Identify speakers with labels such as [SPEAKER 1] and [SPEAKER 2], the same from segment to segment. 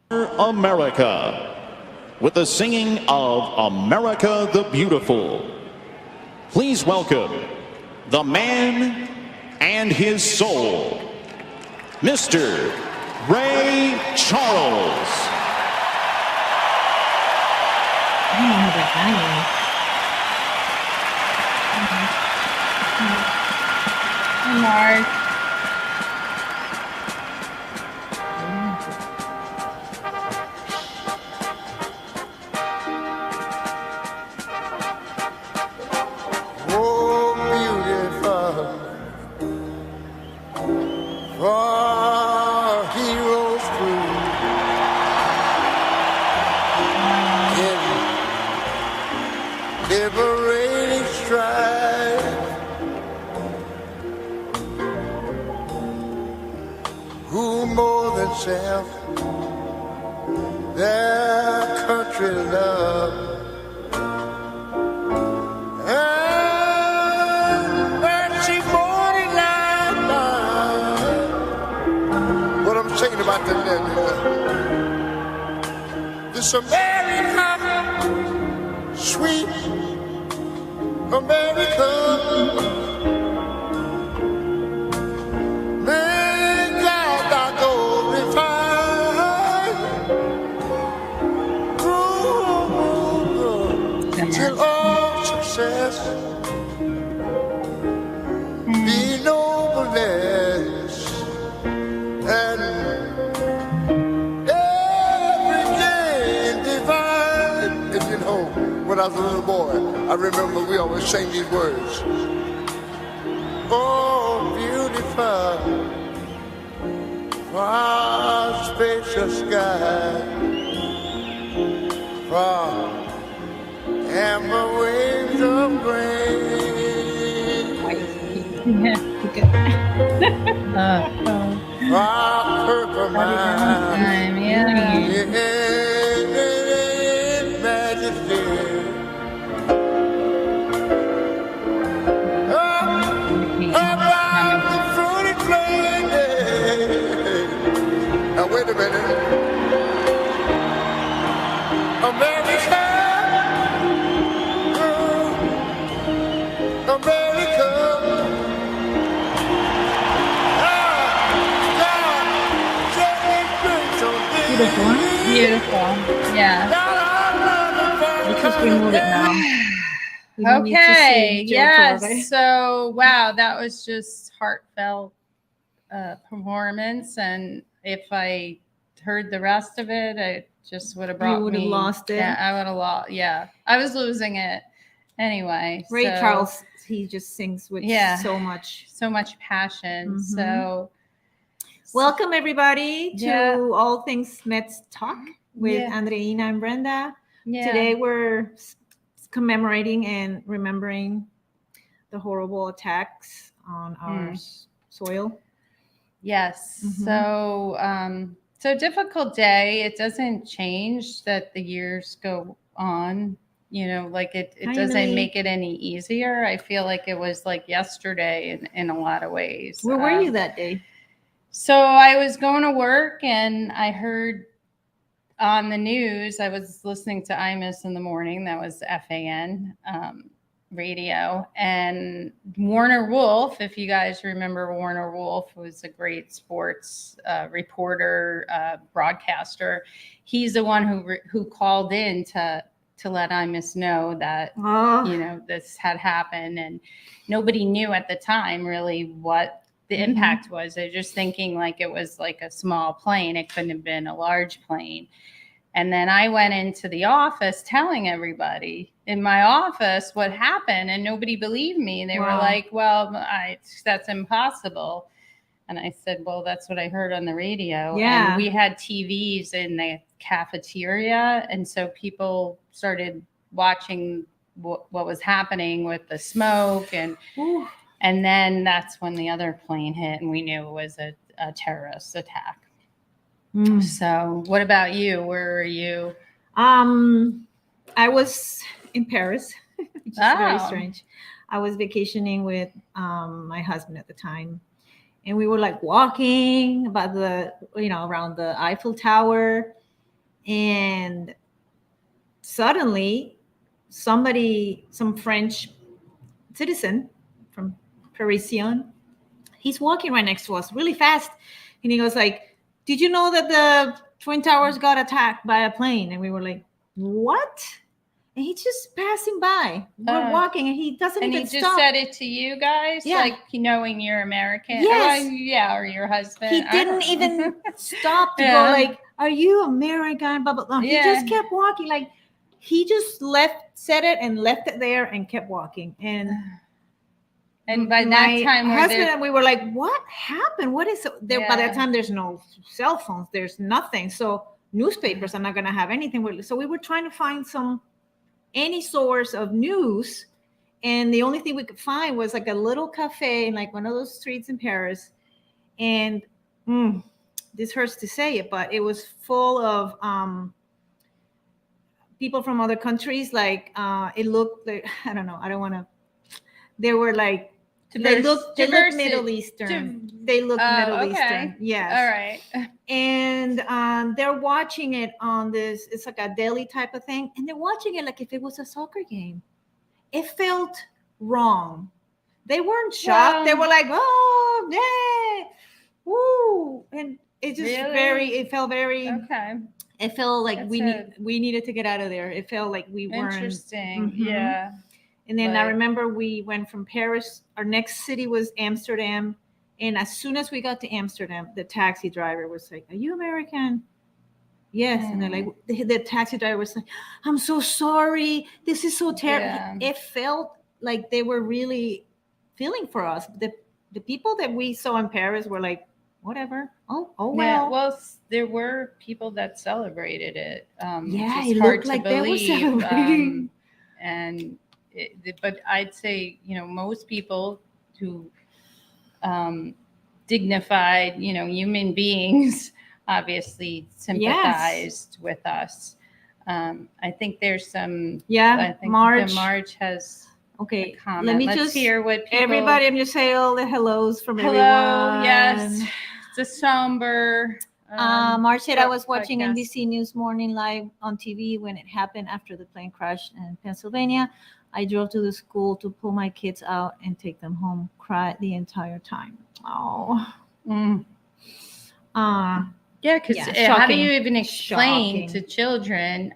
[SPEAKER 1] America, with the singing of America the Beautiful. Please welcome the man and his soul, Mr. Ray Charles.
[SPEAKER 2] I don't know that anyway.
[SPEAKER 3] Hi, Mark.
[SPEAKER 4] Oh, beautiful for heroes through in liberating strife, who more than self their country love. Singing about the land. This America, sweet America, may God I glorify till all success be nobleness and when I was a little boy, I remember we always sang these words. Oh, beautiful, far spacious sky, from amber waves of grain, far purple mine, majesty. Now wait a minute. America, America.
[SPEAKER 2] Beautiful.
[SPEAKER 3] Beautiful. Yeah.
[SPEAKER 2] Let's just remove it now. We don't need to
[SPEAKER 3] Okay.
[SPEAKER 2] see Joe Torre.
[SPEAKER 3] Yes. So, wow, that was just heartfelt performance. And if I heard the rest of it, it just would have brought
[SPEAKER 2] You would have
[SPEAKER 3] me.
[SPEAKER 2] lost it.
[SPEAKER 3] Yeah, I would have lost. Yeah, I was losing it. Anyway.
[SPEAKER 2] Ray
[SPEAKER 3] so,
[SPEAKER 2] Charles, he just sings with so much
[SPEAKER 3] passion.
[SPEAKER 2] Mhm.
[SPEAKER 3] So,
[SPEAKER 2] welcome everybody to
[SPEAKER 3] Yeah.
[SPEAKER 2] All Things Mets Talk with
[SPEAKER 3] Yeah.
[SPEAKER 2] Andreina and Brenda.
[SPEAKER 3] yeah.
[SPEAKER 2] Today we're commemorating and remembering the horrible attacks on our soil.
[SPEAKER 3] Yes.
[SPEAKER 2] Mhm.
[SPEAKER 3] So difficult day. It doesn't change that the years go on. You know, like it
[SPEAKER 2] Hi,
[SPEAKER 3] doesn't
[SPEAKER 2] Emily.
[SPEAKER 3] make it any easier. I feel like it was like yesterday in a lot of ways.
[SPEAKER 2] Where were you that day?
[SPEAKER 3] So I was going to work and I heard on the news, I was listening to Imus in the morning. That was FAN radio. And Warner Wolf, if you guys remember Warner Wolf, was a great sports reporter, broadcaster. He's the one who called in to let Imus know that, you know, this had happened. And nobody knew at the time really what the impact was. They're just thinking like it was like a small plane. It couldn't have been a large plane. And then I went into the office telling everybody in my office what happened, and nobody believed me. They were like, well, that's impossible. And I said, well, that's what I heard on the radio.
[SPEAKER 2] Yeah.
[SPEAKER 3] And we had TVs in the cafeteria. And so people started watching what was happening with the smoke. And then that's when the other plane hit, and we knew it was a terrorist attack. So what about you? Where were you?
[SPEAKER 2] I was in Paris, which is very strange. I was vacationing with my husband at the time, and we were like walking about the, around the Eiffel Tower, And suddenly some French citizen from Parisian, he's walking right next to us really fast. And he goes like, did you know that the Twin Towers got attacked by a plane? And we were like, what? And he's just passing by. We're walking, and he doesn't
[SPEAKER 3] and
[SPEAKER 2] even
[SPEAKER 3] he just
[SPEAKER 2] stop.
[SPEAKER 3] said it to you guys,
[SPEAKER 2] Yeah.
[SPEAKER 3] like knowing you're American.
[SPEAKER 2] Yes.
[SPEAKER 3] Yeah, or your husband.
[SPEAKER 2] He
[SPEAKER 3] I
[SPEAKER 2] didn't
[SPEAKER 3] don't
[SPEAKER 2] even
[SPEAKER 3] know.
[SPEAKER 2] stop to
[SPEAKER 3] Yeah.
[SPEAKER 2] go like, are you American? Blah, blah, blah. He
[SPEAKER 3] Yeah.
[SPEAKER 2] just kept walking. Like, he just said it and left it there and kept walking. And
[SPEAKER 3] by that time,
[SPEAKER 2] my husband and we were like, what happened? What is it? There, by that
[SPEAKER 3] Yeah.
[SPEAKER 2] time, there's no cell phones. There's nothing. So newspapers are not going to have anything. So we were trying to find any source of news. And the only thing we could find was like a little cafe in like one of those streets in Paris. And this hurts to say it, but it was full of people from other countries. Like it looked like, I don't know. I don't want to. They were like, they look Middle Eastern. They look Middle Eastern. Yes.
[SPEAKER 3] All right.
[SPEAKER 2] And they're watching it on this. It's like a daily type of thing, and they're watching it like if it was a soccer game. It felt wrong. They weren't shocked. They were like, "Oh, yeah, woo!" And it just It felt very.
[SPEAKER 3] Okay.
[SPEAKER 2] It felt like we needed to get out of there. It felt like we weren't.
[SPEAKER 3] Interesting.
[SPEAKER 2] Mhm.
[SPEAKER 3] Yeah.
[SPEAKER 2] And then I remember we went from Paris. Our next city was Amsterdam. And as soon as we got to Amsterdam, the taxi driver was like, are you American? Yes. And then like the taxi driver was like, I'm so sorry. This is so terrible. Yeah. It felt like they were really feeling for us. The people that we saw in Paris were like, whatever. Oh well.
[SPEAKER 3] Yeah, well, there were people that celebrated it.
[SPEAKER 2] It looked like they were celebrating.
[SPEAKER 3] But I'd say, most people who dignified, human beings obviously sympathized with us. I think there's some.
[SPEAKER 2] Yeah,
[SPEAKER 3] I think
[SPEAKER 2] March.
[SPEAKER 3] the March has.
[SPEAKER 2] Okay,
[SPEAKER 3] comment.
[SPEAKER 2] let me
[SPEAKER 3] Let's
[SPEAKER 2] just
[SPEAKER 3] hear what people.
[SPEAKER 2] Everybody, I'm just say all the hellos from
[SPEAKER 3] Hello,
[SPEAKER 2] everyone.
[SPEAKER 3] yes, it's a somber.
[SPEAKER 2] March said I was watching
[SPEAKER 3] podcast.
[SPEAKER 2] NBC News Morning Live on TV when it happened after the plane crashed in Pennsylvania. I drove to the school to pull my kids out and take them home. Cried the entire time. Oh.
[SPEAKER 3] Yeah, because how do you even explain to children?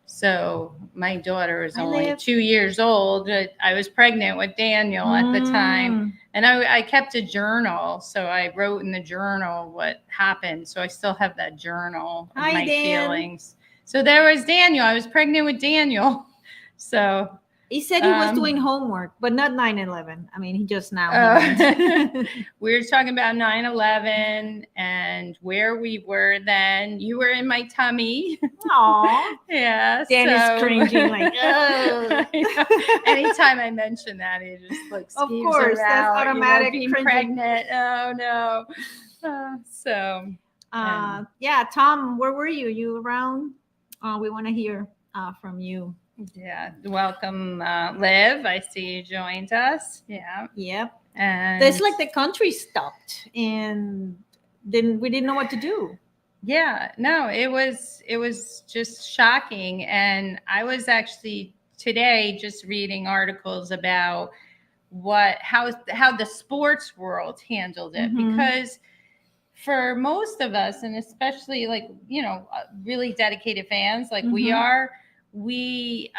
[SPEAKER 3] So my daughter is only 2 years old. I was pregnant with Daniel at the time, and I kept a journal. So I wrote in the journal what happened. So I still have that journal of my feelings. So there was Daniel. I was pregnant with Daniel. So
[SPEAKER 2] he said he was doing homework, but not 9/11. I mean, he just now.
[SPEAKER 3] We were talking about 9/11 and where we were then. You were in my tummy.
[SPEAKER 2] Aww.
[SPEAKER 3] Yeah.
[SPEAKER 2] Dan is cringing like, oh.
[SPEAKER 3] Anytime I mention that, it just like
[SPEAKER 2] of course, that's automatic
[SPEAKER 3] being pregnant. Oh no.
[SPEAKER 2] Yeah, Tom, where were you? You around? We want to hear from you.
[SPEAKER 3] Yeah, welcome, Liv. I see you joined us. Yeah.
[SPEAKER 2] Yep.
[SPEAKER 3] And
[SPEAKER 2] it's like the country stopped, and we didn't know what to do.
[SPEAKER 3] Yeah, no, it was just shocking, and I was actually today just reading articles about how the sports world handled it, because for most of us, and especially like really dedicated fans like we are. We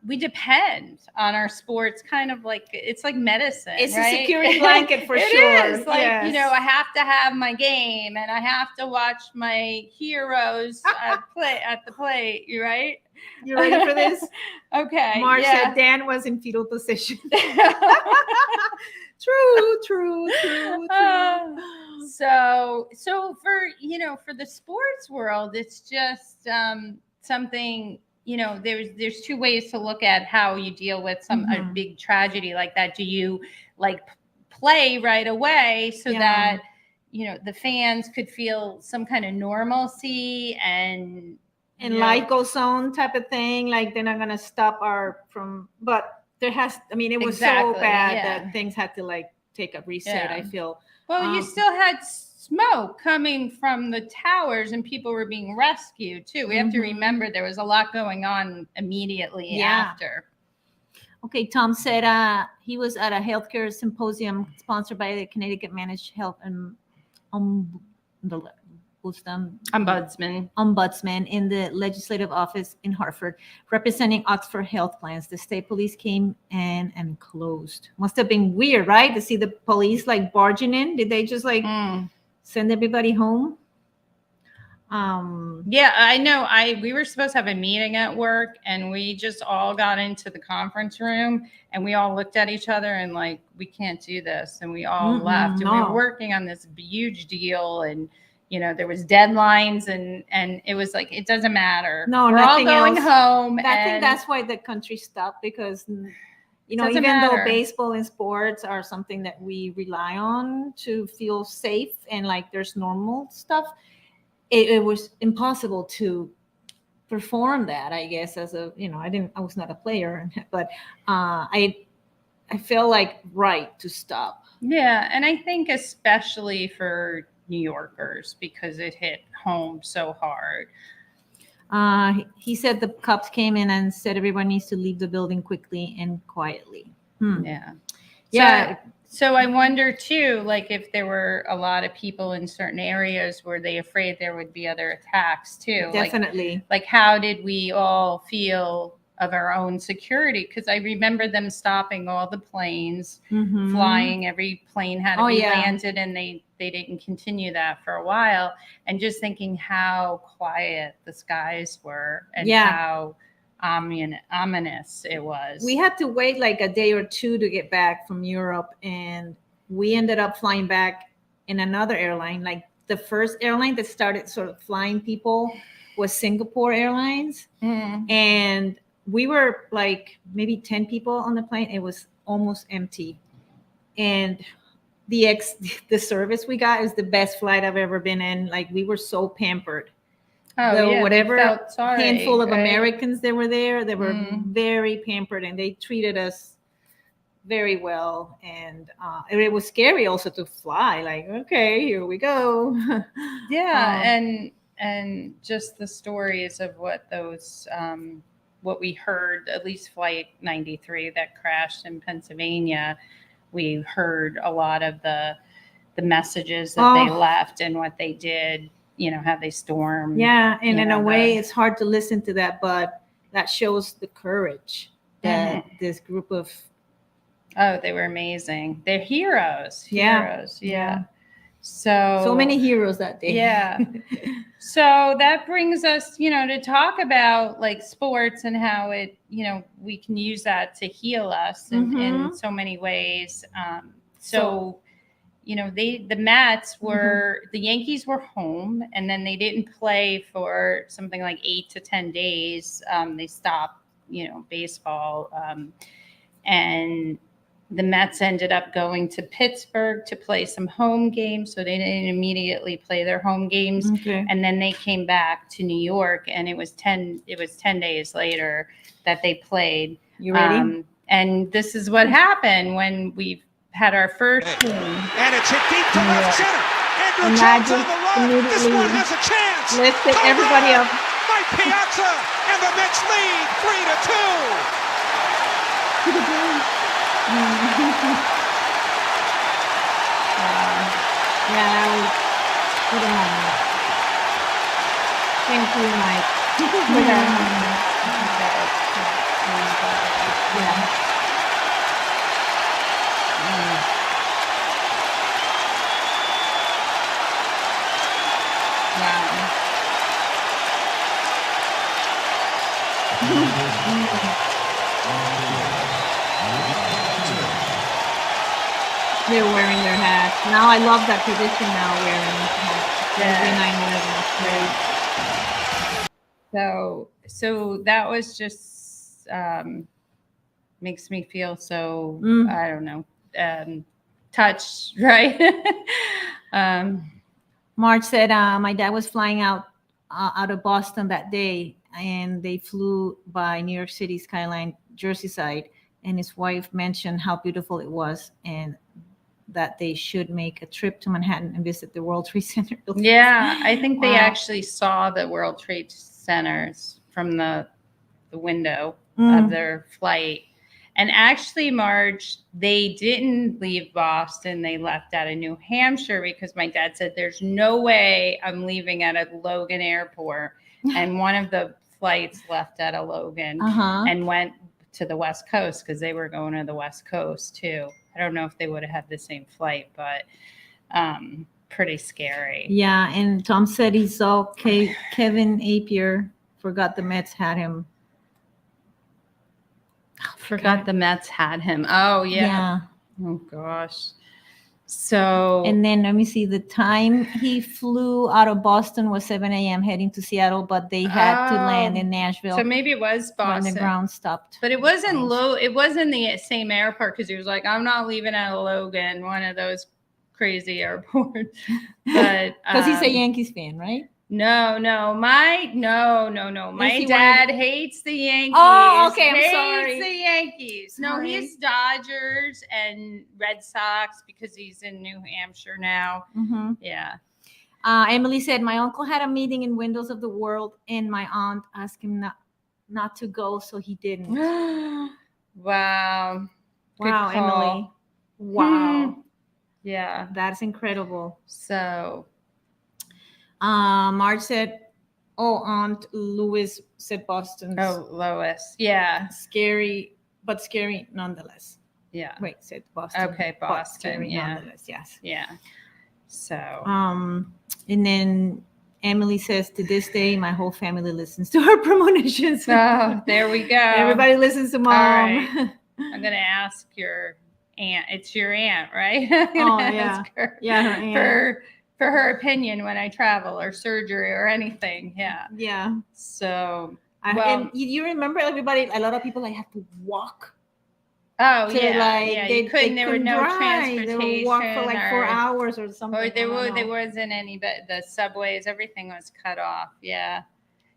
[SPEAKER 3] depend on our sports, kind of like it's like medicine.
[SPEAKER 2] It's
[SPEAKER 3] right?
[SPEAKER 2] a security blanket for sure.
[SPEAKER 3] It is like I have to have my game, and I have to watch my heroes play at the plate. You right?
[SPEAKER 2] You ready for this?
[SPEAKER 3] Okay.
[SPEAKER 2] Mark said Dan was in fetal position. True.
[SPEAKER 3] So for the sports world, it's just something. There's two ways to look at how you deal with a big tragedy like that. Do you like play right away so that the fans could feel some kind of normalcy and
[SPEAKER 2] life goes on type of thing? Like they're not gonna stop but there it was so bad that things had to like take a reset. I feel.
[SPEAKER 3] Well, you still had smoke coming from the towers, and people were being rescued too. We have to remember there was a lot going on immediately after.
[SPEAKER 2] Okay, Tom said he was at a healthcare symposium sponsored by the Connecticut Managed Health and Ombudsman in the legislative office in Hartford, representing Oxford Health Plans. The state police came in and closed. Must have been weird, right? To see the police like barging in. Did they just like send everybody home?
[SPEAKER 3] Yeah, I know. We were supposed to have a meeting at work, and we just all got into the conference room, and we all looked at each other and like, we can't do this, and we all left. And we were working on this huge deal, and there was deadlines, and it was like, it doesn't matter.
[SPEAKER 2] No,
[SPEAKER 3] we're all going home.
[SPEAKER 2] I think that's why the country stopped, because even though baseball and sports are something that we rely on to feel safe and like there's normal stuff, it was impossible to perform that, I guess, as I was not a player, but I feel like right to stop.
[SPEAKER 3] Yeah. And I think especially for New Yorkers, because it hit home so hard.
[SPEAKER 2] He said the cops came in and said everyone needs to leave the building quickly and quietly.
[SPEAKER 3] Yeah. So I wonder too, like if there were a lot of people in certain areas, were they afraid there would be other attacks too?
[SPEAKER 2] Definitely.
[SPEAKER 3] Like how did we all feel of our own security? Because I remember them stopping all the planes, flying. Every plane had to be landed, and they didn't continue that for a while. And just thinking how quiet the skies were and how ominous it was.
[SPEAKER 2] We had to wait like a day or two to get back from Europe, and we ended up flying back in another airline. Like the first airline that started sort of flying people was Singapore Airlines, and we were like maybe 10 people on the plane. It was almost empty, and the service we got is the best flight I've ever been in. Like we were so pampered. Whatever handful of Americans that were there, they were very pampered, and they treated us very well. And it was scary also to fly. Like, okay, here we go.
[SPEAKER 3] And just the stories of what those what we heard, at least Flight 93 that crashed in Pennsylvania, we heard a lot of the messages that they left and what they did. How they stormed.
[SPEAKER 2] Yeah, and in a way, it's hard to listen to that, but that shows the courage that this group of...
[SPEAKER 3] Oh, they were amazing. They're heroes. Yeah. So
[SPEAKER 2] many heroes that day.
[SPEAKER 3] Yeah. So that brings us, to talk about like sports and how it, we can use that to heal us in so many ways. The Mets were, the Yankees were home, and then they didn't play for something like 8 to 10 days. They stopped, baseball. And the Mets ended up going to Pittsburgh to play some home games. So they didn't immediately play their home games.
[SPEAKER 2] Okay.
[SPEAKER 3] And then they came back to New York, and it was 10 days later that they played.
[SPEAKER 2] You ready?
[SPEAKER 3] And this is what happened when we had our first team.
[SPEAKER 5] And it's hit deep to left center. Andrew Jones on the run. This one has a chance.
[SPEAKER 2] Lifted everybody up.
[SPEAKER 5] Mike Piazza, and the Mets lead 3-2.
[SPEAKER 2] That was what a moment. Thank you, Mike. Yeah. They're wearing their hats. Now I love that tradition now, wearing hats.
[SPEAKER 3] Great. So that was just makes me feel so, I don't know, touched, right?
[SPEAKER 2] Marge said my dad was flying out of Boston that day, and they flew by New York City skyline, Jersey side, and his wife mentioned how beautiful it was, and that they should make a trip to Manhattan and visit the World Trade Center building.
[SPEAKER 3] Yeah, I think they
[SPEAKER 2] Wow.
[SPEAKER 3] actually saw the World Trade Centers from the window of their flight. And actually, Marge, they didn't leave Boston. They left out of New Hampshire because my dad said, there's no way I'm leaving at a Logan airport. And one of the flights left out of Logan and went to the West Coast because they were going to the West Coast too. I don't know if they would have had the same flight, but pretty scary.
[SPEAKER 2] Yeah, and Tom said he saw Kevin Appier, forgot the Mets had him.
[SPEAKER 3] Forgot the Mets had him. Oh, yeah. Oh, gosh. So.
[SPEAKER 2] And then let me see, the time he flew out of Boston was 7 a.m. heading to Seattle, but they had to land in Nashville.
[SPEAKER 3] So maybe it was Boston.
[SPEAKER 2] When the ground stopped.
[SPEAKER 3] But it wasn't It wasn't the same airport because he was like, I'm not leaving out of Logan, one of those crazy airports. But
[SPEAKER 2] because he's a Yankees fan, right?
[SPEAKER 3] No. My dad hates the Yankees.
[SPEAKER 2] Oh, okay. I'm
[SPEAKER 3] hates
[SPEAKER 2] sorry.
[SPEAKER 3] The Yankees. No,
[SPEAKER 2] Sorry.
[SPEAKER 3] he's Dodgers and Red Sox because he's in New Hampshire now. Yeah.
[SPEAKER 2] Emily said, my uncle had a meeting in Windows of the World, and my aunt asked him not to go, so he didn't.
[SPEAKER 3] Wow. Good
[SPEAKER 2] Wow,
[SPEAKER 3] call.
[SPEAKER 2] Emily. Wow.
[SPEAKER 3] Yeah.
[SPEAKER 2] That's incredible.
[SPEAKER 3] So.
[SPEAKER 2] Marge said, Aunt Louis said Boston.
[SPEAKER 3] Oh, Lois. Yeah.
[SPEAKER 2] Scary, but scary nonetheless.
[SPEAKER 3] Yeah.
[SPEAKER 2] Wait, said Boston.
[SPEAKER 3] Okay,
[SPEAKER 2] but
[SPEAKER 3] Boston.
[SPEAKER 2] scary
[SPEAKER 3] Yeah.
[SPEAKER 2] nonetheless, yes.
[SPEAKER 3] Yeah. So.
[SPEAKER 2] And then Emily says, to this day, my whole family listens to her premonitions.
[SPEAKER 3] Oh, there we go.
[SPEAKER 2] Everybody listens to mom.
[SPEAKER 3] All right. I'm going to ask your aunt. It's your aunt, right?
[SPEAKER 2] Oh, yeah.
[SPEAKER 3] Her,
[SPEAKER 2] Yeah, her aunt.
[SPEAKER 3] For her opinion when I travel or surgery or anything. Yeah.
[SPEAKER 2] Yeah.
[SPEAKER 3] So,
[SPEAKER 2] and you remember everybody, a lot of people like have to walk.
[SPEAKER 3] Oh,
[SPEAKER 2] to,
[SPEAKER 3] yeah.
[SPEAKER 2] Like,
[SPEAKER 3] yeah.
[SPEAKER 2] They,
[SPEAKER 3] You couldn't, there were no
[SPEAKER 2] drive.
[SPEAKER 3] transportation.
[SPEAKER 2] They would walk for like 4 hours or something.
[SPEAKER 3] Or there wasn't any, but the subways, everything was cut off. Yeah.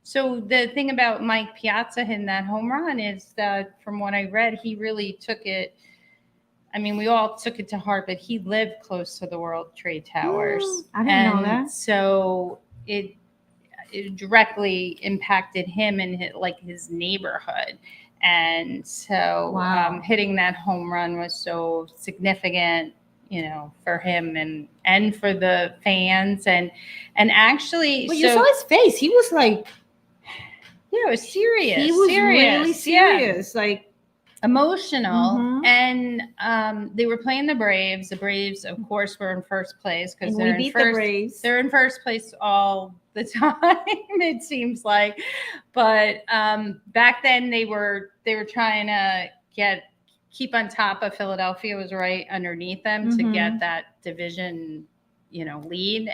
[SPEAKER 3] So the thing about Mike Piazza hitting that home run is that from what I read, he really took it. I mean, we all took it to heart, but he lived close to the World Trade Towers.
[SPEAKER 2] I didn't know that.
[SPEAKER 3] So it directly impacted him and his neighborhood. And so hitting that home run was so significant, for him and for the fans. And actually,
[SPEAKER 2] you saw his face. He was like,
[SPEAKER 3] it was serious.
[SPEAKER 2] He was really serious.
[SPEAKER 3] Yeah.
[SPEAKER 2] Like,
[SPEAKER 3] emotional. And they were playing the Braves. The Braves, of course, were in first place because
[SPEAKER 2] we beat the Braves.
[SPEAKER 3] They're in first place all the time, it seems like. But back then they were trying to keep on top of Philadelphia, was right underneath them to get that division lead,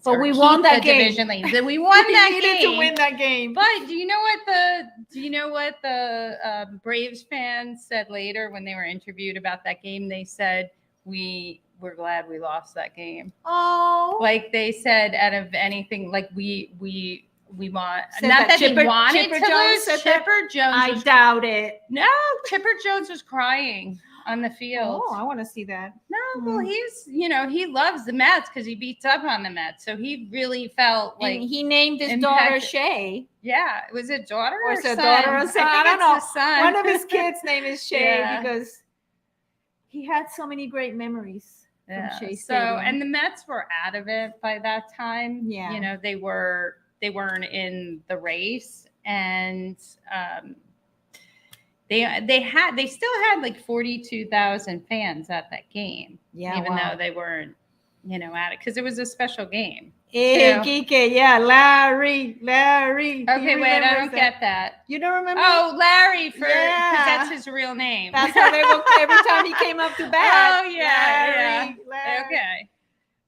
[SPEAKER 2] but we won that game.
[SPEAKER 3] Division lead. We won that game.
[SPEAKER 2] We needed to win that game.
[SPEAKER 3] But do you know what the Braves fans said later when they were interviewed about that game? They said, we're glad we lost that game.
[SPEAKER 2] Oh,
[SPEAKER 3] like they said, out of anything, like we want,
[SPEAKER 2] said
[SPEAKER 3] not that
[SPEAKER 2] Chipper,
[SPEAKER 3] they wanted
[SPEAKER 2] Chipper
[SPEAKER 3] to
[SPEAKER 2] Jones
[SPEAKER 3] lose. Chipper Jones.
[SPEAKER 2] I doubt it.
[SPEAKER 3] No, Chipper Jones was crying on the field.
[SPEAKER 2] Oh, I want to see that.
[SPEAKER 3] No, well, he's, he loves the Mets because he beats up on the Mets. So he really felt like.
[SPEAKER 2] And he named his daughter Shay.
[SPEAKER 3] Yeah. Was it daughter or
[SPEAKER 2] son?
[SPEAKER 3] Daughter or son?
[SPEAKER 2] I don't know.
[SPEAKER 3] Son.
[SPEAKER 2] One of his kids' name is Shay because he had so many great memories from Shea Stadium.
[SPEAKER 3] And the Mets were out of it by that time.
[SPEAKER 2] Yeah.
[SPEAKER 3] They weren't in the race. And they still had like 42,000 fans at that game.
[SPEAKER 2] Yeah,
[SPEAKER 3] even though they weren't, at it because it was a special game.
[SPEAKER 2] Kike, Larry.
[SPEAKER 3] Okay, wait, I don't get that.
[SPEAKER 2] You don't remember?
[SPEAKER 3] Oh, Larry, because that's his real name.
[SPEAKER 2] That's how they would every time he came up to bat.
[SPEAKER 3] Oh yeah,
[SPEAKER 2] Larry.
[SPEAKER 3] Okay.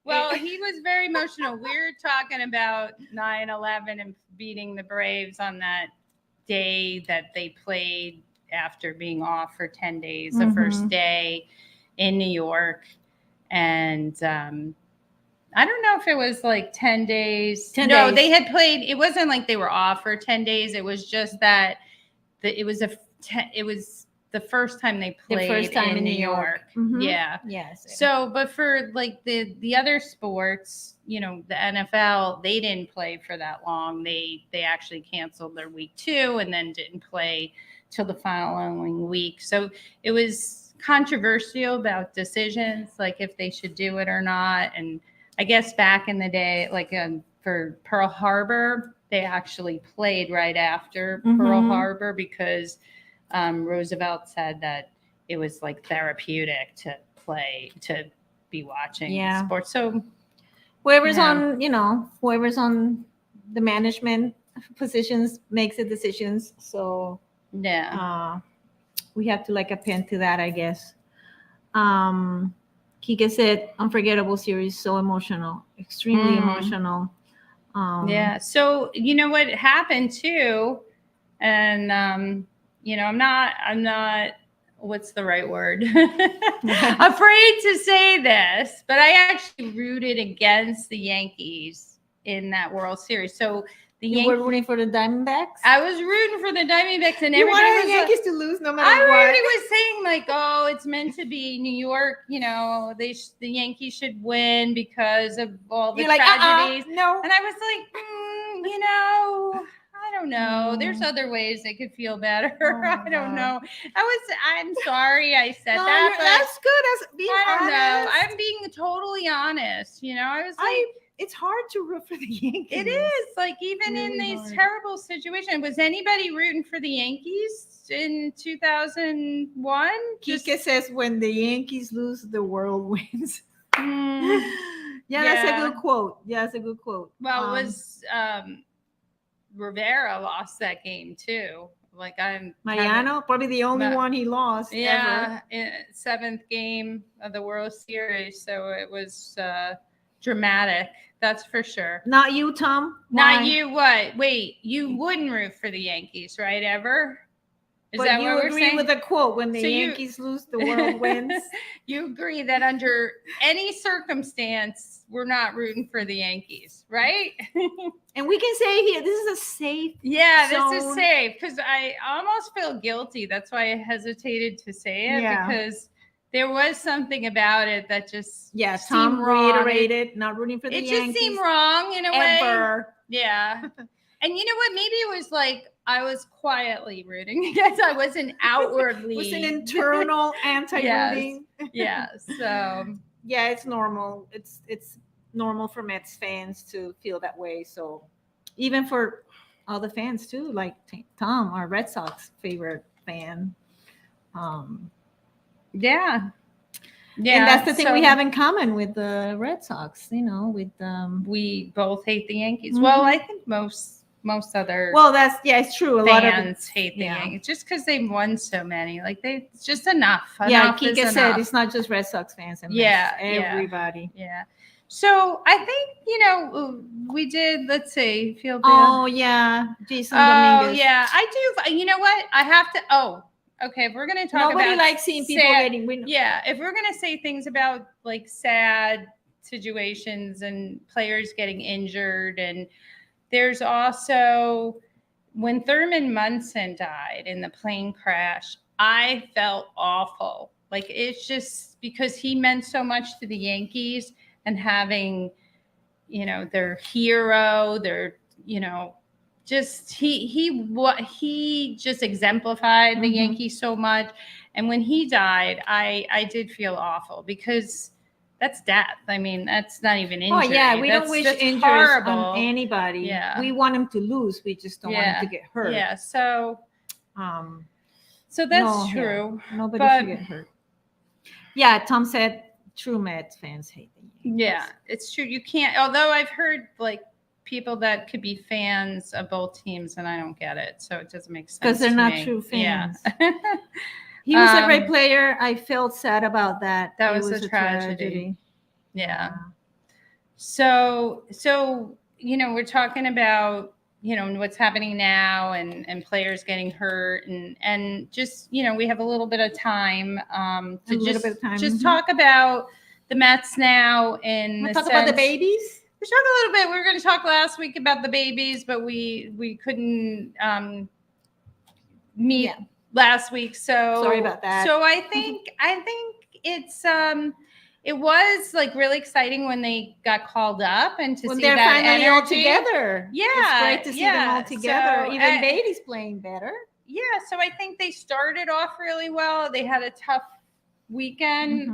[SPEAKER 3] Well, he was very emotional. We were talking about 9/11 and beating the Braves on that day that they played after being off for 10 days, the first day in New York. And I don't know if it was like 10 days.
[SPEAKER 2] 10
[SPEAKER 3] no,
[SPEAKER 2] days.
[SPEAKER 3] They had played. It wasn't like they were off for 10 days. It was just that it was the first time they
[SPEAKER 2] The
[SPEAKER 3] played
[SPEAKER 2] first time
[SPEAKER 3] in New York.
[SPEAKER 2] Mhm.
[SPEAKER 3] Yeah.
[SPEAKER 2] Yes.
[SPEAKER 3] So, but for like the other sports, you know, the NFL, they didn't play for that long. They actually canceled their week 2 and then didn't play till the following week. So it was controversial about decisions, like if they should do it or not. And I guess back in the day, like for Pearl Harbor, they actually played right after Pearl
[SPEAKER 2] Mhm.
[SPEAKER 3] Harbor because Roosevelt said that it was like therapeutic to be watching
[SPEAKER 2] Yeah.
[SPEAKER 3] sports. So
[SPEAKER 2] Whoever's
[SPEAKER 3] Yeah.
[SPEAKER 2] on, you know, whoever's on the management positions makes the decisions. So
[SPEAKER 3] yeah,
[SPEAKER 2] we have to like append to that, I guess. Kika said, unforgettable series, so emotional, extremely emotional.
[SPEAKER 3] yeah. So you know what happened too, and you know, I'm not. What's the right word? Afraid to say this, but I actually rooted against the Yankees in that World Series. So the
[SPEAKER 2] You were rooting for the Diamondbacks?
[SPEAKER 3] I was rooting for the Diamondbacks, and
[SPEAKER 2] You
[SPEAKER 3] everybody
[SPEAKER 2] wanted
[SPEAKER 3] was
[SPEAKER 2] the
[SPEAKER 3] like,
[SPEAKER 2] Yankees to lose no matter
[SPEAKER 3] everybody
[SPEAKER 2] what.
[SPEAKER 3] was saying like, "Oh, it's meant to be New York." You know, the Yankees should win because of all the
[SPEAKER 2] You're like,
[SPEAKER 3] tragedies.
[SPEAKER 2] no.
[SPEAKER 3] And I was like, you know, I don't know. There's other ways they could feel better.
[SPEAKER 2] Oh,
[SPEAKER 3] I don't
[SPEAKER 2] God.
[SPEAKER 3] know. I'm sorry I said
[SPEAKER 2] No,
[SPEAKER 3] that, but
[SPEAKER 2] that's good. That's being
[SPEAKER 3] I don't know.
[SPEAKER 2] honest.
[SPEAKER 3] I'm being totally honest. You know, I was like,
[SPEAKER 2] It's hard to root for the Yankees.
[SPEAKER 3] it is like even in
[SPEAKER 2] really
[SPEAKER 3] these
[SPEAKER 2] hard.
[SPEAKER 3] terrible situations. Was anybody rooting for the Yankees in 2001?
[SPEAKER 2] Kika says when the Yankees lose, the world wins.
[SPEAKER 3] Mm,
[SPEAKER 2] Yeah, that's a
[SPEAKER 3] Yeah.
[SPEAKER 2] good quote. Yeah, that's a good quote.
[SPEAKER 3] well, it was Rivera lost that game too. Like
[SPEAKER 2] Mariano, probably the only
[SPEAKER 3] Ma-
[SPEAKER 2] one he lost ever.
[SPEAKER 3] yeah, in 7th game of the World Series. So it was dramatic. That's for sure.
[SPEAKER 2] Not you, Tom.
[SPEAKER 3] Not
[SPEAKER 2] Why?
[SPEAKER 3] you. What? Wait, you wouldn't root for the Yankees, right? Ever? Is
[SPEAKER 2] But
[SPEAKER 3] that
[SPEAKER 2] you
[SPEAKER 3] what we're
[SPEAKER 2] agree
[SPEAKER 3] saying?
[SPEAKER 2] with the quote: when the
[SPEAKER 3] So you-
[SPEAKER 2] Yankees lose, the world wins.
[SPEAKER 3] You agree that under any circumstance, we're not rooting for the Yankees, right?
[SPEAKER 2] And we can say here, this is a safe.
[SPEAKER 3] Yeah, this is
[SPEAKER 2] zone.
[SPEAKER 3] safe because I almost feel guilty. That's why I hesitated to say it
[SPEAKER 2] Yeah.
[SPEAKER 3] because there was something about it that just
[SPEAKER 2] Yeah,
[SPEAKER 3] seemed
[SPEAKER 2] Tom
[SPEAKER 3] wrong.
[SPEAKER 2] reiterated, not rooting for the
[SPEAKER 3] It
[SPEAKER 2] Yankees.
[SPEAKER 3] just seemed wrong in a way.
[SPEAKER 2] Ever.
[SPEAKER 3] Yeah. And you know what? Maybe it was like I was quietly rooting against. I wasn't outwardly.
[SPEAKER 2] It was an internal anti-rooting.
[SPEAKER 3] Yeah. So
[SPEAKER 2] Yeah, it's normal. It's normal for Mets fans to feel that way. So even for other fans too, like Tom, our Red Sox favorite fan.
[SPEAKER 3] yeah. Yeah.
[SPEAKER 2] And that's the thing we
[SPEAKER 3] so
[SPEAKER 2] have in common with the Red Sox, you know, with
[SPEAKER 3] we both hate the Yankees.
[SPEAKER 2] Mhm.
[SPEAKER 3] Well, I think most other
[SPEAKER 2] well, that's it's true. A lot of
[SPEAKER 3] fans hate the
[SPEAKER 2] yeah.
[SPEAKER 3] Yankees just because they've won so many. Like it's just enough.
[SPEAKER 2] yeah,
[SPEAKER 3] Enough is
[SPEAKER 2] Kika said
[SPEAKER 3] enough.
[SPEAKER 2] it's not just Red Sox fans and
[SPEAKER 3] Yeah,
[SPEAKER 2] Mets,
[SPEAKER 3] yeah.
[SPEAKER 2] everybody.
[SPEAKER 3] Yeah. So I think we did. Let's see. Feel bad.
[SPEAKER 2] Oh yeah, Jason
[SPEAKER 3] Oh
[SPEAKER 2] Dominguez.
[SPEAKER 3] yeah, I do. You know what? I have to. Oh, okay. If we're gonna talk
[SPEAKER 2] Nobody
[SPEAKER 3] about
[SPEAKER 2] likes seeing people
[SPEAKER 3] sad-
[SPEAKER 2] getting win.
[SPEAKER 3] Yeah, if we're gonna say things about like sad situations and players getting injured, and there's also when Thurman Munson died in the plane crash, I felt awful. Like it's just because he meant so much to the Yankees and having, their hero, their, just he just exemplified the
[SPEAKER 2] Mhm.
[SPEAKER 3] Yankees so much. And when he died, I did feel awful because that's death. I mean, that's not even injury.
[SPEAKER 2] Oh yeah, we
[SPEAKER 3] That's-
[SPEAKER 2] don't wish
[SPEAKER 3] that's
[SPEAKER 2] injuries
[SPEAKER 3] horrible.
[SPEAKER 2] on anybody.
[SPEAKER 3] Yeah.
[SPEAKER 2] We want them to lose. We just don't want them to get hurt.
[SPEAKER 3] Yeah, so
[SPEAKER 2] Um,
[SPEAKER 3] that's
[SPEAKER 2] no, yeah.
[SPEAKER 3] true.
[SPEAKER 2] Nobody
[SPEAKER 3] But-
[SPEAKER 2] should get hurt. Yeah, Tom said true Mets fans hate the Yankees.
[SPEAKER 3] Yeah, it's true. You can't. Although I've heard like people that could be fans of both teams, and I don't get it, so it doesn't make sense.
[SPEAKER 2] Because they're
[SPEAKER 3] to
[SPEAKER 2] not
[SPEAKER 3] me.
[SPEAKER 2] true fans.
[SPEAKER 3] Yeah.
[SPEAKER 2] He was a
[SPEAKER 3] Um,
[SPEAKER 2] great player. I felt sad about that.
[SPEAKER 3] That
[SPEAKER 2] It
[SPEAKER 3] was a tragedy. Yeah. So we're talking about what's happening now and players getting hurt and just we have a little bit of time
[SPEAKER 2] A little bit of time,
[SPEAKER 3] just
[SPEAKER 2] mhm.
[SPEAKER 3] talk about the Mets now and
[SPEAKER 2] We'll talk about the babies.
[SPEAKER 3] We talked a little bit. We were going to talk last week about the babies, but we couldn't meet
[SPEAKER 2] Yeah.
[SPEAKER 3] last week. So
[SPEAKER 2] Sorry about that.
[SPEAKER 3] So I think it's it was like really exciting when they got called up and to
[SPEAKER 2] when
[SPEAKER 3] see
[SPEAKER 2] they're
[SPEAKER 3] that
[SPEAKER 2] finally all
[SPEAKER 3] energy.
[SPEAKER 2] together.
[SPEAKER 3] Yeah,
[SPEAKER 2] it's great to see them all together.
[SPEAKER 3] So,
[SPEAKER 2] Even Beatty's playing better.
[SPEAKER 3] Yeah, so I think they started off really well. They had a tough weekend,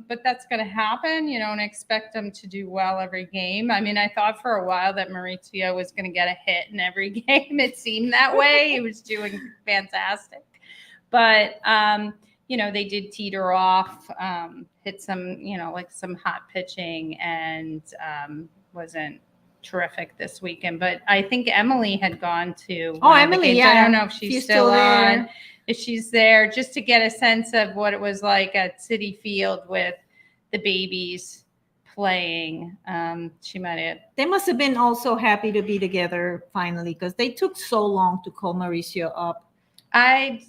[SPEAKER 3] but that's going to happen. You don't expect them to do well every game. I mean, I thought for a while that Maurizio was going to get a hit in every game. It seemed that way. He was doing fantastic. But, they did teeter off, hit some, like some hot pitching and wasn't terrific this weekend. But I think Emily had gone to
[SPEAKER 2] Emily, yeah.
[SPEAKER 3] I don't know if she's still
[SPEAKER 2] there.
[SPEAKER 3] on. If she's there, just to get a sense of what it was like at Citi Field with the babies playing. She might have.
[SPEAKER 2] They must have been also happy to be together finally, because they took so long to call Mauricio up.
[SPEAKER 3] I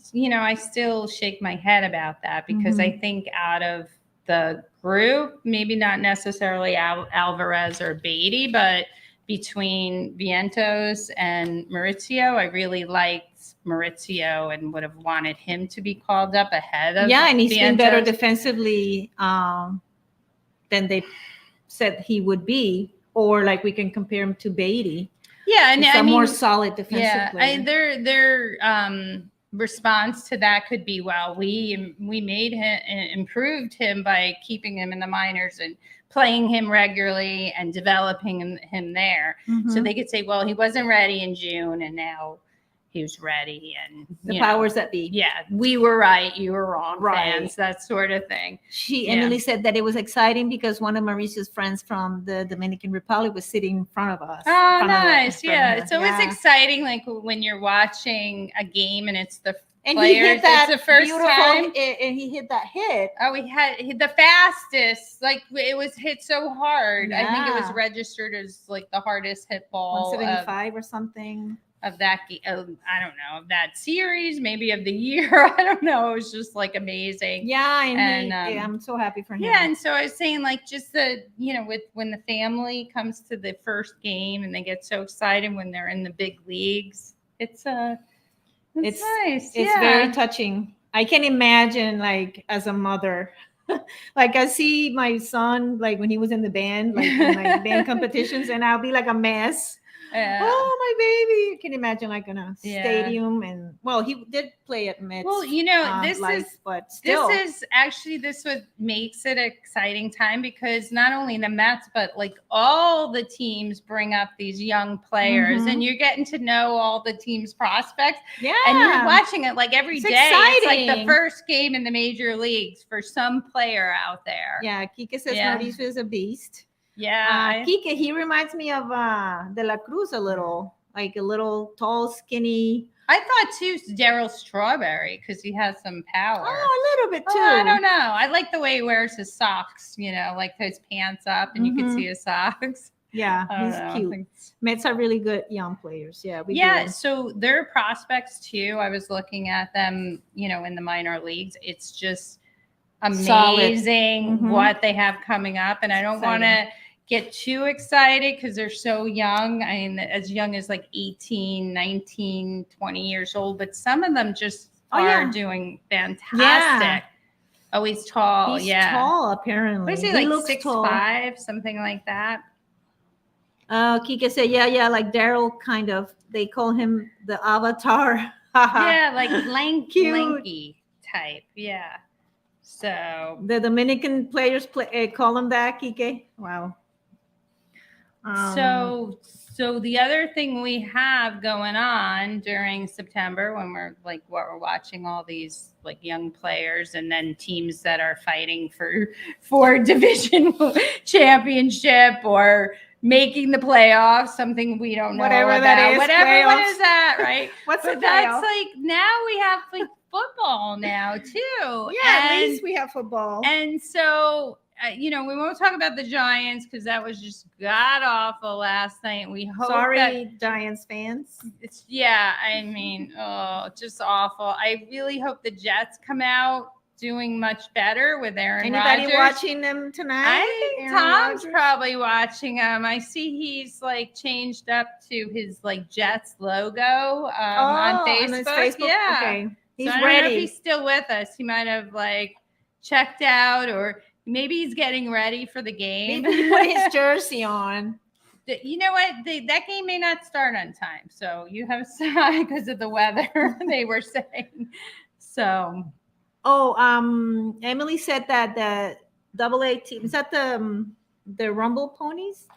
[SPEAKER 3] still shake my head about that because I think out of the group, maybe not necessarily Alvarez or Beatty, but between Vientos and Maurizio, I really liked Maurizio and would have wanted him to be called up ahead of
[SPEAKER 2] and he's
[SPEAKER 3] Vientos.
[SPEAKER 2] been better defensively than they said he would be, or like we can compare him to Beatty.
[SPEAKER 3] Yeah, and
[SPEAKER 2] I mean, more solid defensive player.
[SPEAKER 3] Their response to that could be, well, we made him, improved him by keeping him in the minors and playing him regularly and developing him there. So they could say, well, he wasn't ready in June and now he was ready. And
[SPEAKER 2] the powers that be.
[SPEAKER 3] Yeah, we were right, you were wrong,
[SPEAKER 2] right.
[SPEAKER 3] Fans, that sort of thing.
[SPEAKER 2] Emily said that it was exciting because one of Mauricio's friends from the Dominican Republic was sitting in front of us.
[SPEAKER 3] Oh, nice. Yeah. It's always exciting, like when you're watching a game and it's the players.
[SPEAKER 2] He hit that
[SPEAKER 3] it's the first time.
[SPEAKER 2] And he hit that hit.
[SPEAKER 3] Oh, he had the fastest. Like it was hit so hard. I think it was registered as like the hardest hit ball.
[SPEAKER 2] 175 or something.
[SPEAKER 3] Of that, I don't know, of that series, maybe of the year. I don't know. It was just like amazing.
[SPEAKER 2] Yeah, and I'm so happy for him.
[SPEAKER 3] Yeah, and so I was saying, like, just the with when the family comes to the first game and they get so excited when they're in the big leagues, it's nice.
[SPEAKER 2] It's very touching. I can imagine, like, as a mother. Like I see my son, like when he was in the band, like in my band competitions, and I'll be like a mess.
[SPEAKER 3] Yeah.
[SPEAKER 2] Oh, my baby! You can imagine, like, in a stadium, and he did play at Mets.
[SPEAKER 3] Well, this what makes it an exciting time, because not only the Mets, but like all the teams bring up these young players, and you're getting to know all the team's prospects. Yeah, and you're watching it like every day. Exciting. It's like the first game in the major leagues for some player out there.
[SPEAKER 2] Yeah, Kike says Mauricio is a beast.
[SPEAKER 3] Yeah,
[SPEAKER 2] Kike, he reminds me of De La Cruz a little, like a little tall, skinny.
[SPEAKER 3] I thought too, Daryl Strawberry, because he has some power.
[SPEAKER 2] Oh, a little bit too.
[SPEAKER 3] I don't know. I like the way he wears his socks. Like his pants up, and you can see his socks.
[SPEAKER 2] Yeah, he's cute. Mets are really good young players. Yeah, do.
[SPEAKER 3] So their prospects too. I was looking at them, in the minor leagues. It's just amazing what they have coming up, and I don't want to get too excited because they're so young. I mean, as young as like 18, 19, 20 years old, but some of them just are doing fantastic. Yeah. Oh, he's tall.
[SPEAKER 2] He's tall, apparently.
[SPEAKER 3] What is he, like 6'5", something like that?
[SPEAKER 2] Kike said, like Daryl, kind of. They call him the Avatar.
[SPEAKER 3] Yeah, like lanky type. Yeah. So
[SPEAKER 2] the Dominican players call him that, Kike. Wow.
[SPEAKER 3] So the other thing we have going on during September, when we're watching all these like young players and then teams that are fighting for division championship or making the playoffs, something we don't know
[SPEAKER 2] whatever
[SPEAKER 3] about.
[SPEAKER 2] That is,
[SPEAKER 3] what is that, right?
[SPEAKER 2] What's
[SPEAKER 3] but that's like now we have like football now too.
[SPEAKER 2] Yeah, at least we have football.
[SPEAKER 3] And so we won't talk about the Giants because that was just god awful last night. We hope.
[SPEAKER 2] Sorry, Giants fans.
[SPEAKER 3] It's just awful. I really hope the Jets come out doing much better with Aaron Rodgers.
[SPEAKER 2] Anybody watching them tonight?
[SPEAKER 3] I think Tom's probably watching them. I see he's like changed up to his like Jets logo on Facebook.
[SPEAKER 2] Yeah. Okay. He's
[SPEAKER 3] so I don't know
[SPEAKER 2] ready.
[SPEAKER 3] if he's still with us. He might have like checked out, or maybe he's getting ready for the game.
[SPEAKER 2] Maybe he put his jersey on.
[SPEAKER 3] You know what? That game may not start on time, so you have time because of the weather. They were saying. So.
[SPEAKER 2] Oh, Emily said that the AA team, is that the Rumble Ponies?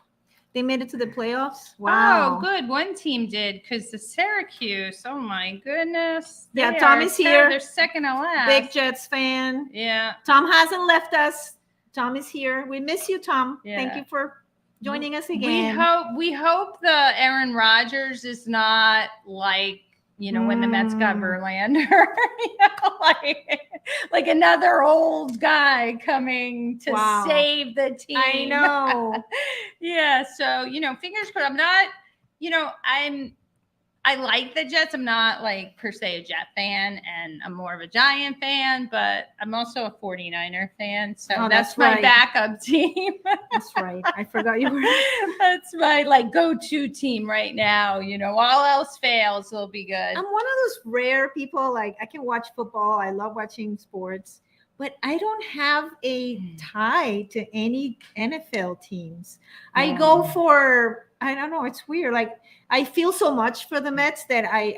[SPEAKER 2] They made it to the playoffs. Wow.
[SPEAKER 3] Oh, good. One team did, because the Syracuse, oh my goodness.
[SPEAKER 2] Yeah, Tom is here.
[SPEAKER 3] They're second to last.
[SPEAKER 2] Big Jets fan.
[SPEAKER 3] Yeah.
[SPEAKER 2] Tom hasn't left us. Tom is here. We miss you, Tom.
[SPEAKER 3] Yeah.
[SPEAKER 2] Thank you for joining us again.
[SPEAKER 3] We hope the Aaron Rodgers is not like, when the Mets got Verlander, like another old guy coming to save the team.
[SPEAKER 2] I know.
[SPEAKER 3] Yeah. So, fingers crossed. I'm not, I like the Jets. I'm not like per se a Jet fan, and I'm more of a Giant fan, but I'm also a 49er fan. So that's my backup team.
[SPEAKER 2] That's right. I forgot you were.
[SPEAKER 3] That's my like go-to team right now. All else fails, it'll be good.
[SPEAKER 2] I'm one of those rare people, like I can watch football. I love watching sports, but I don't have a tie to any NFL teams. I go for, I don't know, it's weird. Like I feel so much for the Mets that I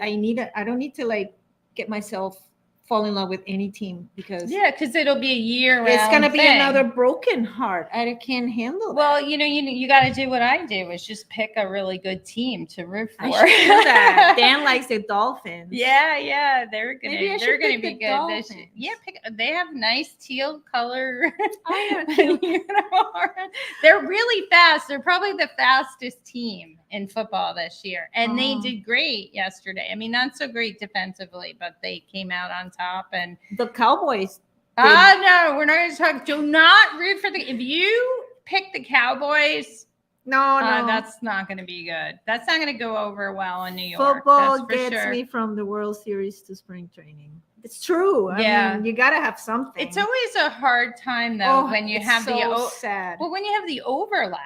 [SPEAKER 2] don't need to like get myself fall in love with any team, because
[SPEAKER 3] it'll be a year.
[SPEAKER 2] It's gonna be another broken heart. I can't handle that.
[SPEAKER 3] Well, you got to do what I do, is just pick a really good team to root for.
[SPEAKER 2] I should do that. Dan likes the Dolphins.
[SPEAKER 3] Yeah, they're gonna be good
[SPEAKER 2] Dolphins.
[SPEAKER 3] this year. Yeah, they have nice teal color.
[SPEAKER 2] I know.
[SPEAKER 3] They're really fast. They're probably the fastest team in football this year, and they did great yesterday. I mean, not so great defensively, but they came out on top. And
[SPEAKER 2] the Cowboys.
[SPEAKER 3] No, we're not going to talk. Do not root for if you pick the Cowboys.
[SPEAKER 2] No,
[SPEAKER 3] that's not going to be good. That's not going to go over well in New York.
[SPEAKER 2] Football gets me from the World Series to spring training. It's true. I mean, you got to have something.
[SPEAKER 3] It's always a hard time though when you have
[SPEAKER 2] sad.
[SPEAKER 3] Well, when you have the overlap.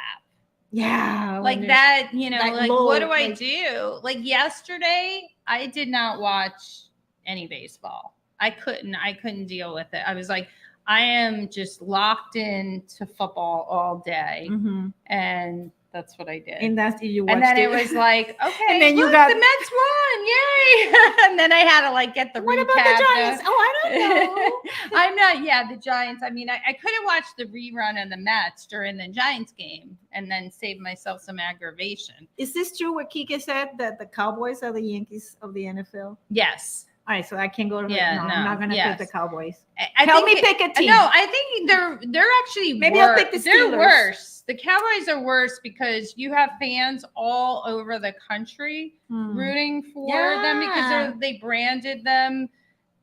[SPEAKER 2] Yeah.
[SPEAKER 3] Like that, like what do I do? Like yesterday, I did not watch any baseball. I couldn't deal with it. I was like, I am just locked into football all day.
[SPEAKER 2] Mm-hmm.
[SPEAKER 3] And that's what I did.
[SPEAKER 2] And that's you watched
[SPEAKER 3] and then it was like, okay, and then the Mets won, yay! And then I had to like get the
[SPEAKER 2] what
[SPEAKER 3] recap.
[SPEAKER 2] About the Giants? I don't know.
[SPEAKER 3] I'm not. Yeah, the Giants. I mean, I couldn't watch the rerun of the Mets during the Giants game and then save myself some aggravation.
[SPEAKER 2] Is this true what Kike said, that the Cowboys are the Yankees of the NFL?
[SPEAKER 3] Yes.
[SPEAKER 2] All right, so I can't go to I'm not going to pick the Cowboys.
[SPEAKER 3] Help
[SPEAKER 2] me pick a team.
[SPEAKER 3] No, I think they're actually
[SPEAKER 2] maybe I'll pick the Steelers.
[SPEAKER 3] They're worse. The Cowboys are worse because you have fans all over the country rooting for them because they branded them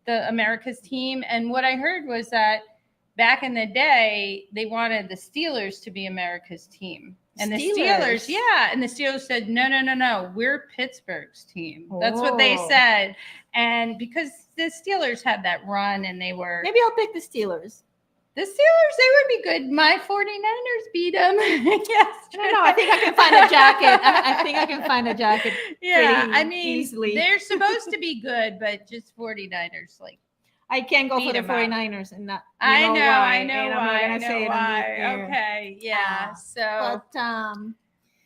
[SPEAKER 3] the America's team. And what I heard was that back in the day, they wanted the Steelers to be America's team. And the Steelers, and the Steelers said, no, we're Pittsburgh's team. That's what they said. And because the Steelers had that run and they were...
[SPEAKER 2] Maybe I'll pick the Steelers.
[SPEAKER 3] The Steelers, they would be good. My 49ers beat them. Yes.
[SPEAKER 2] No, I think I can find a jacket. I think I can find a jacket.
[SPEAKER 3] Yeah, I mean,
[SPEAKER 2] easily.
[SPEAKER 3] They're supposed to be good, but just 49ers, like...
[SPEAKER 2] I can't go for the 49ers and not.
[SPEAKER 3] I know why.
[SPEAKER 2] I'm not gonna say it on the air.
[SPEAKER 3] Okay, yeah. So,
[SPEAKER 2] but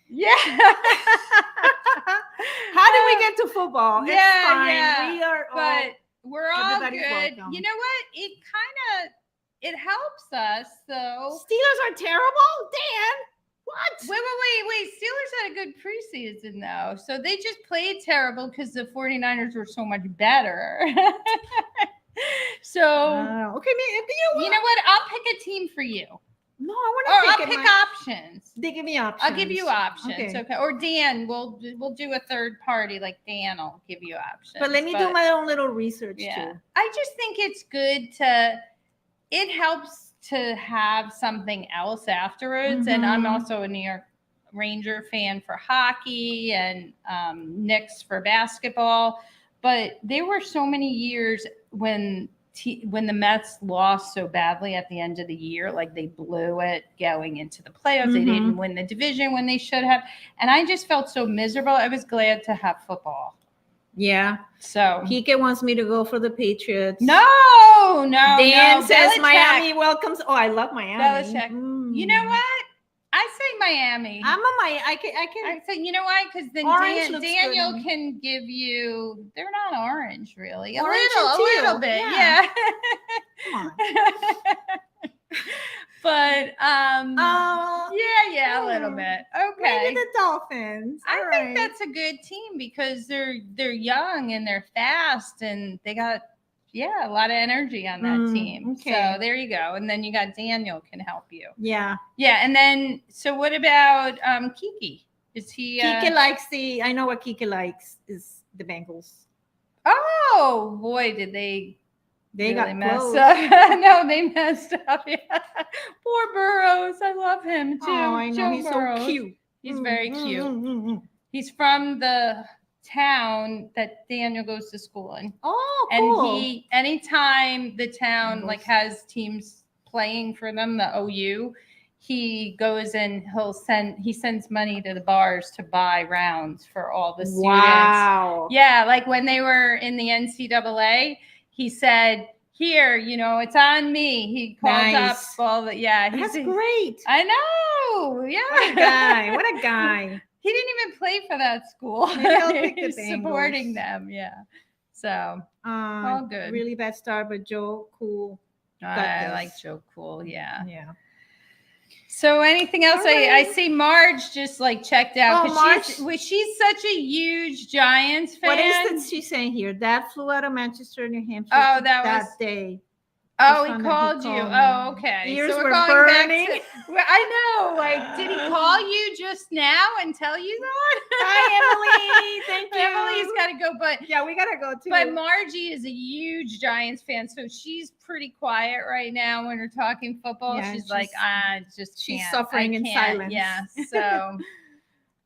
[SPEAKER 3] yeah.
[SPEAKER 2] How did we get to football?
[SPEAKER 3] Yeah,
[SPEAKER 2] it's fine.
[SPEAKER 3] yeah.
[SPEAKER 2] We are,
[SPEAKER 3] but we're all good.
[SPEAKER 2] Welcome.
[SPEAKER 3] You know what? It helps us though.
[SPEAKER 2] Steelers are terrible, Dan. What?
[SPEAKER 3] Wait. Steelers had a good preseason, though. So they just played terrible because the 49ers were so much better. So,
[SPEAKER 2] okay,
[SPEAKER 3] you know what? I'll pick a team for you.
[SPEAKER 2] No, I want to
[SPEAKER 3] pick options.
[SPEAKER 2] They give me options.
[SPEAKER 3] I'll give you options. Okay. Or Dan, we'll do a third party. Like Dan will give you options.
[SPEAKER 2] But let me do my own little research too.
[SPEAKER 3] I just think it's good it helps to have something else afterwards.
[SPEAKER 2] Mm-hmm.
[SPEAKER 3] And I'm also a New York Ranger fan for hockey and Knicks for basketball. But there were so many years when the Mets lost so badly at the end of the year, like they blew it going into the playoffs.
[SPEAKER 2] Mm-hmm.
[SPEAKER 3] They didn't win the division when they should have. And I just felt so miserable. I was glad to have football.
[SPEAKER 2] Yeah.
[SPEAKER 3] So
[SPEAKER 2] Kike wants me to go for the Patriots.
[SPEAKER 3] no.
[SPEAKER 2] Dan says
[SPEAKER 3] Belichick.
[SPEAKER 2] Miami welcomes. Oh, I love Miami.
[SPEAKER 3] Belichick.
[SPEAKER 2] Mm.
[SPEAKER 3] You know what? I say Miami.
[SPEAKER 2] I'm a Miami. I can.
[SPEAKER 3] I say, you know why? Because then
[SPEAKER 2] Orange looks
[SPEAKER 3] Daniel
[SPEAKER 2] good.
[SPEAKER 3] can give you. They're not orange, really. A
[SPEAKER 2] Orange
[SPEAKER 3] little,
[SPEAKER 2] and
[SPEAKER 3] a little
[SPEAKER 2] teal.
[SPEAKER 3] bit,
[SPEAKER 2] Yeah.
[SPEAKER 3] yeah.
[SPEAKER 2] Come on.
[SPEAKER 3] But
[SPEAKER 2] Oh,
[SPEAKER 3] yeah, a little bit. Okay.
[SPEAKER 2] maybe the Dolphins.
[SPEAKER 3] I
[SPEAKER 2] All
[SPEAKER 3] think
[SPEAKER 2] right.
[SPEAKER 3] that's a good team because they're young and they're fast and they got a lot of energy on that team.
[SPEAKER 2] okay.
[SPEAKER 3] So there you go. And then you got Daniel can help you.
[SPEAKER 2] Yeah.
[SPEAKER 3] Yeah, and then so what about Kiki? Is he
[SPEAKER 2] Kike likes I know what Kike likes is the Bengals.
[SPEAKER 3] Oh boy, did they
[SPEAKER 2] They
[SPEAKER 3] really
[SPEAKER 2] got
[SPEAKER 3] messed
[SPEAKER 2] close.
[SPEAKER 3] up. No, they messed up. Yeah. Poor Burrows. I love him too.
[SPEAKER 2] Oh, I know.
[SPEAKER 3] Joe
[SPEAKER 2] He's
[SPEAKER 3] Burrows.
[SPEAKER 2] so cute.
[SPEAKER 3] He's very cute.
[SPEAKER 2] Mm.
[SPEAKER 3] He's from the town that Daniel goes to school in.
[SPEAKER 2] Oh,
[SPEAKER 3] And
[SPEAKER 2] cool.
[SPEAKER 3] he anytime the town like
[SPEAKER 2] Bengals.
[SPEAKER 3] has teams playing for them, the OU, he goes and he sends money to the bars to buy rounds for all the students.
[SPEAKER 2] Wow.
[SPEAKER 3] Yeah, like when they were in the NCAA, he said, "Here, it's on me." He called up
[SPEAKER 2] Nice.
[SPEAKER 3] all the
[SPEAKER 2] That's great.
[SPEAKER 3] I know. Yeah.
[SPEAKER 2] What a guy. What a guy.
[SPEAKER 3] He didn't even play for that school.
[SPEAKER 2] Maybe I'll pick the
[SPEAKER 3] He's supporting
[SPEAKER 2] Bengals.
[SPEAKER 3] them. Yeah. So all good.
[SPEAKER 2] Really bad start, but Joe, cool.
[SPEAKER 3] I
[SPEAKER 2] this.
[SPEAKER 3] like Joe Cool. Yeah.
[SPEAKER 2] Yeah.
[SPEAKER 3] So anything else?
[SPEAKER 2] All
[SPEAKER 3] I
[SPEAKER 2] right.
[SPEAKER 3] see Marge just like checked out.
[SPEAKER 2] Oh,
[SPEAKER 3] 'cause
[SPEAKER 2] Marge.
[SPEAKER 3] she's such a huge Giants fan.
[SPEAKER 2] What is that she's saying here? Dad flew out of Manchester, New Hampshire.
[SPEAKER 3] Oh, that was-
[SPEAKER 2] day.
[SPEAKER 3] Oh,
[SPEAKER 2] Just
[SPEAKER 3] he
[SPEAKER 2] found out
[SPEAKER 3] called
[SPEAKER 2] he
[SPEAKER 3] you.
[SPEAKER 2] called
[SPEAKER 3] Oh,
[SPEAKER 2] me.
[SPEAKER 3] okay.
[SPEAKER 2] Ears
[SPEAKER 3] so
[SPEAKER 2] were
[SPEAKER 3] going
[SPEAKER 2] burning.
[SPEAKER 3] back to. Well, I know. Like, did he call you just now and tell you that?
[SPEAKER 2] Hi, Emily. Thank you.
[SPEAKER 3] Emily's got to go, but
[SPEAKER 2] Yeah, we gotta go too.
[SPEAKER 3] But Margie is a huge Giants fan, so she's pretty quiet right now when we're talking football.
[SPEAKER 2] Yeah,
[SPEAKER 3] she's like, just
[SPEAKER 2] she's
[SPEAKER 3] can't.
[SPEAKER 2] suffering
[SPEAKER 3] I
[SPEAKER 2] in
[SPEAKER 3] can't."
[SPEAKER 2] silence.
[SPEAKER 3] Yeah.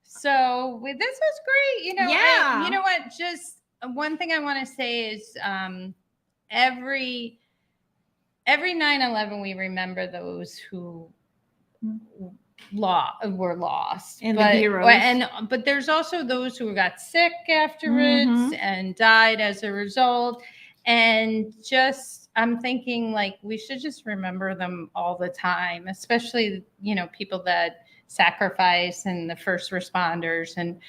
[SPEAKER 3] So this was great.
[SPEAKER 2] Yeah.
[SPEAKER 3] And you know what? Just one thing I want to say is every 9/11 we remember those who were lost
[SPEAKER 2] And the heroes.
[SPEAKER 3] But there's also those who got sick afterwards
[SPEAKER 2] Mhm.
[SPEAKER 3] and died as a result. And just I'm thinking like we should just remember them all the time, especially people that sacrifice and the first responders. And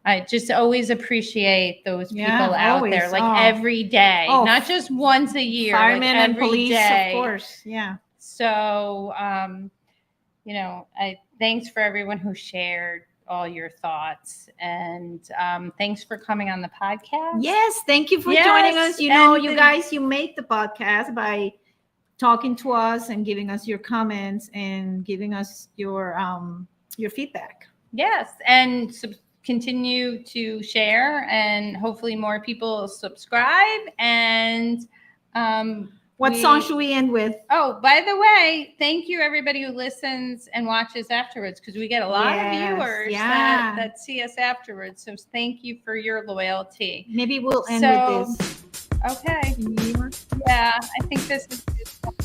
[SPEAKER 3] I just always appreciate those people out there,
[SPEAKER 2] always.
[SPEAKER 3] like
[SPEAKER 2] Oh.
[SPEAKER 3] every day,
[SPEAKER 2] Oh,
[SPEAKER 3] not just once a year, like
[SPEAKER 2] firemen and
[SPEAKER 3] every
[SPEAKER 2] police,
[SPEAKER 3] day.
[SPEAKER 2] of course. Yeah.
[SPEAKER 3] So, thanks for everyone who shared all your thoughts, and thanks for coming on the podcast.
[SPEAKER 2] Yes, thank you for
[SPEAKER 3] Yes,
[SPEAKER 2] joining us. You
[SPEAKER 3] and
[SPEAKER 2] guys, you make the podcast by talking to us and giving us your comments and giving us your feedback.
[SPEAKER 3] Yes, and continue to share, and hopefully more people subscribe. And
[SPEAKER 2] What song should we end with?
[SPEAKER 3] Oh, by the way, thank you everybody who listens and watches afterwards, because we get a lot of
[SPEAKER 2] Yes,
[SPEAKER 3] viewers
[SPEAKER 2] yeah.
[SPEAKER 3] that see us afterwards. So thank you for your loyalty.
[SPEAKER 2] Maybe we'll end
[SPEAKER 3] So-
[SPEAKER 2] with this.
[SPEAKER 3] Okay.
[SPEAKER 2] Humor.
[SPEAKER 3] Yeah, I think this is good.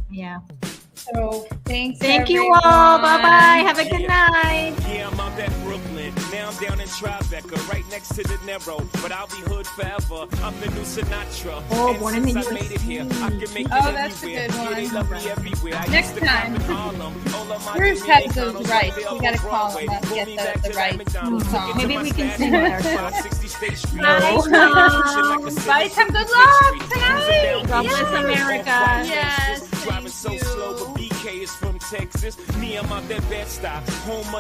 [SPEAKER 2] Yeah.
[SPEAKER 3] So thanks.
[SPEAKER 2] Thank you
[SPEAKER 3] everyone.
[SPEAKER 2] all. Bye bye. Have a good night.
[SPEAKER 6] Yeah, I'm out at Brooklyn. Now I'm down in Tribeca, right next to the Narrow. But I'll be hood forever. I'm the new Sinatra.
[SPEAKER 2] Oh,
[SPEAKER 6] And
[SPEAKER 2] born in the
[SPEAKER 6] since I made it here, I can make it
[SPEAKER 3] Oh, that's a
[SPEAKER 6] anywhere.
[SPEAKER 3] good
[SPEAKER 6] Yeah, they
[SPEAKER 3] one.
[SPEAKER 6] love me everywhere. I
[SPEAKER 3] Next
[SPEAKER 6] used to
[SPEAKER 3] time.
[SPEAKER 6] cop in Harlem. All of my
[SPEAKER 3] Bruce
[SPEAKER 6] Dominican
[SPEAKER 3] has those
[SPEAKER 6] McDonald's
[SPEAKER 3] rights.
[SPEAKER 6] right there
[SPEAKER 3] We gotta
[SPEAKER 6] on
[SPEAKER 3] call
[SPEAKER 6] Broadway.
[SPEAKER 3] him up,
[SPEAKER 6] Pull
[SPEAKER 3] get
[SPEAKER 6] me
[SPEAKER 3] the
[SPEAKER 6] back to that
[SPEAKER 3] rights.
[SPEAKER 6] McDonald's.
[SPEAKER 2] Mhm.
[SPEAKER 6] Took it
[SPEAKER 2] Maybe
[SPEAKER 6] to
[SPEAKER 2] we
[SPEAKER 6] my
[SPEAKER 2] can
[SPEAKER 6] stash
[SPEAKER 2] sing
[SPEAKER 6] spot,
[SPEAKER 2] it ourselves.
[SPEAKER 6] 560 State Street.
[SPEAKER 2] Bye,
[SPEAKER 6] Oh,
[SPEAKER 2] Tom.
[SPEAKER 6] like a
[SPEAKER 3] Bye,
[SPEAKER 6] city
[SPEAKER 3] Tom. Good
[SPEAKER 6] to
[SPEAKER 3] luck
[SPEAKER 6] Street.
[SPEAKER 3] tonight.
[SPEAKER 2] God
[SPEAKER 6] Yes.
[SPEAKER 2] bless America.
[SPEAKER 3] Yes,
[SPEAKER 6] Driving
[SPEAKER 3] thank
[SPEAKER 6] so
[SPEAKER 3] you.
[SPEAKER 6] slow, but BK is from Texas. Me, I'm out that Bed-Stuy, home of